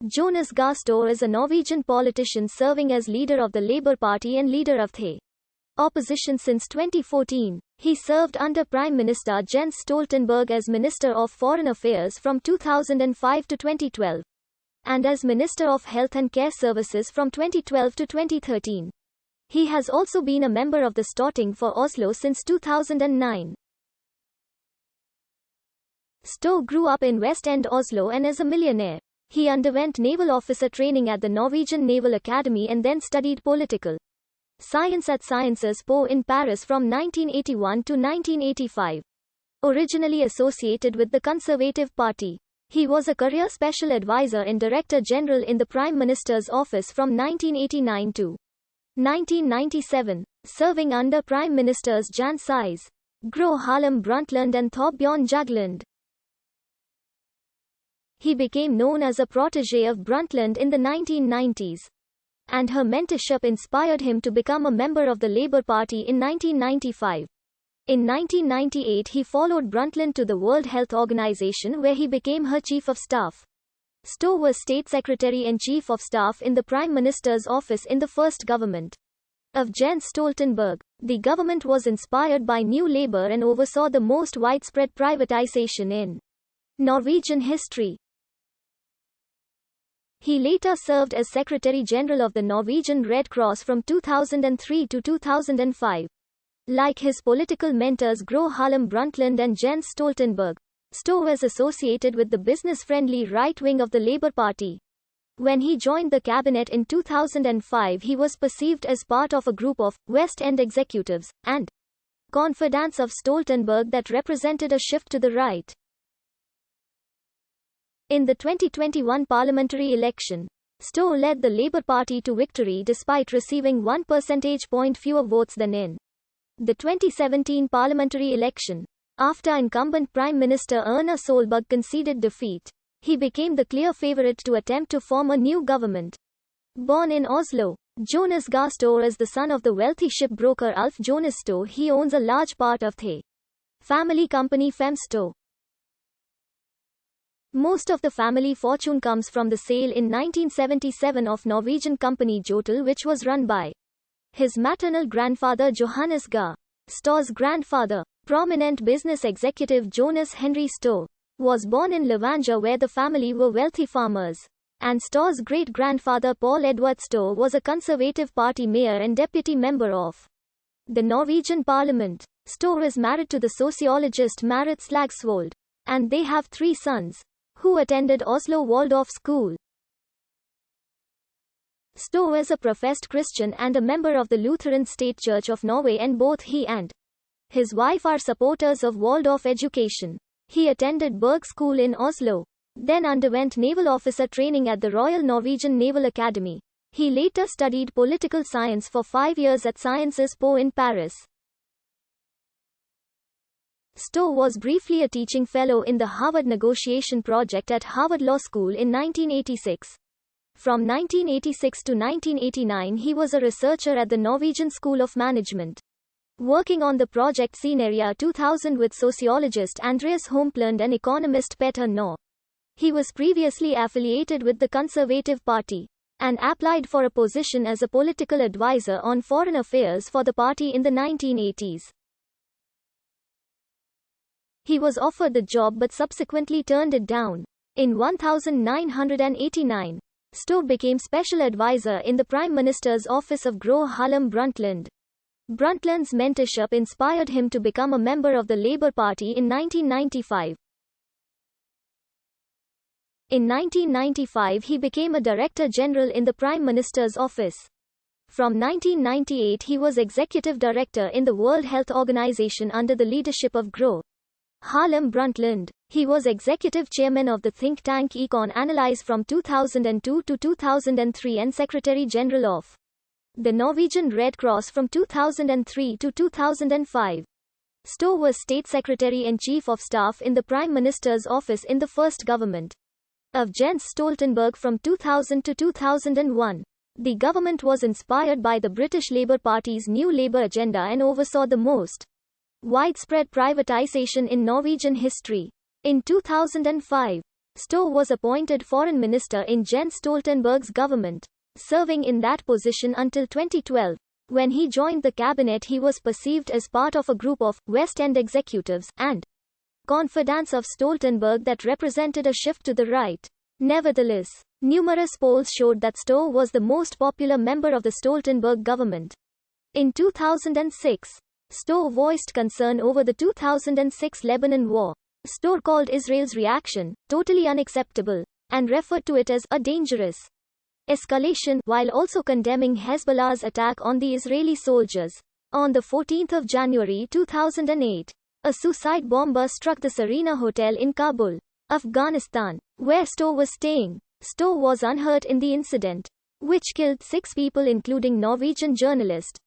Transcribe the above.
Jonas Gahr is a Norwegian politician serving as leader of the Labour Party and leader of the opposition since 2014. He served under Prime Minister Jens Stoltenberg as Minister of Foreign Affairs from 2005 to 2012, and as Minister of Health and Care Services from 2012 to 2013. He has also been a member of the Storting for Oslo since 2009. Stre grew up in West End Oslo and is a millionaire. He underwent naval officer training at the Norwegian Naval Academy and then studied political science at Sciences Po in Paris from 1981 to 1985. Originally associated with the Conservative Party, he was a career special advisor and Director General in the Prime Minister's office from 1989 to 1997, serving under Prime Ministers Jan Size, Gro Harlem Brundtland and Thorbjørn Jagland. He became known as a protégé of Brundtland in the 1990s, and her mentorship inspired him to become a member of the Labour Party in 1995. In 1998 he followed Brundtland to the World Health Organization where he became her Chief of Staff. Stre was State Secretary and Chief of Staff in the Prime Minister's office in the first government of Jens Stoltenberg. The government was inspired by New Labour and oversaw the most widespread privatization in Norwegian history. He later served as Secretary General of the Norwegian Red Cross from 2003 to 2005. Like his political mentors Gro Harlem Brundtland and Jens Stoltenberg, Stre was associated with the business-friendly right wing of the Labour Party. When he joined the cabinet in 2005, he was perceived as part of a group of West End executives and confidants of Stoltenberg that represented a shift to the right. In the 2021 parliamentary election, Stre led the Labour Party to victory despite receiving 1 percentage point fewer votes than in the 2017 parliamentary election. After incumbent Prime Minister Erna Solberg conceded defeat, he became the clear favourite to attempt to form a new government. Born in Oslo, Jonas Gahr is the son of the wealthy shipbroker Ulf Jonas Stre. He owns a large part of the family company Fem Stre. Most of the family fortune comes from the sale in 1977 of Norwegian company Jotel, which was run by his maternal grandfather Johannes Gahr. Stre's grandfather, prominent business executive Jonas Henry Stre, was born in Levanger where the family were wealthy farmers, and Stre's great-grandfather Paul Edvard Stre was a Conservative Party mayor and deputy member of the Norwegian Parliament. Stre is married to the sociologist Marit Slagsvold, and they have 3 sons, who attended Oslo Waldorf School. Stre is a professed Christian and a member of the Lutheran State Church of Norway, and both he and his wife are supporters of Waldorf education. He attended Berg School in Oslo, then underwent naval officer training at the Royal Norwegian Naval Academy. He later studied political science for 5 years at Sciences Po in Paris. Stre was briefly a teaching fellow in the Harvard Negotiation Project at Harvard Law School in 1986. From 1986 to 1989 he was a researcher at the Norwegian School of Management, working on the Project Scenario 2000 with sociologist Andreas Homplund and economist Petter Nor. He was previously affiliated with the Conservative Party, and applied for a position as a political advisor on foreign affairs for the party in the 1980s. He was offered the job but subsequently turned it down. In 1989, Stre became special advisor in the Prime Minister's office of Gro Harlem Brundtland. Brundtland's mentorship inspired him to become a member of the Labour Party in 1995. In 1995 he became a Director General in the Prime Minister's office. From 1998 he was Executive Director in the World Health Organization under the leadership of Gro Harlem Brundtland. He was Executive Chairman of the think tank Econ Analyse from 2002 to 2003 and Secretary General of the Norwegian Red Cross from 2003 to 2005. Stre was State Secretary and Chief of Staff in the Prime Minister's office in the first government of Jens Stoltenberg from 2000 to 2001. The government was inspired by the British Labour Party's New Labour agenda and oversaw the most widespread privatization in Norwegian history. In 2005, Stre was appointed foreign minister in Jens Stoltenberg's government, serving in that position until 2012. When he joined the cabinet, he was perceived as part of a group of West End executives and confidants of Stoltenberg that represented a shift to the right. Nevertheless, numerous polls showed that Stre was the most popular member of the Stoltenberg government. In 2006, Stre voiced concern over the 2006 Lebanon war. Stre called Israel's reaction totally unacceptable and referred to it as a dangerous escalation, while also condemning Hezbollah's attack on the Israeli soldiers. On 14 January 2008, a suicide bomber struck the Serena Hotel in Kabul, Afghanistan, where Stre was staying. Stre was unhurt in the incident, which killed 6 people including Norwegian journalist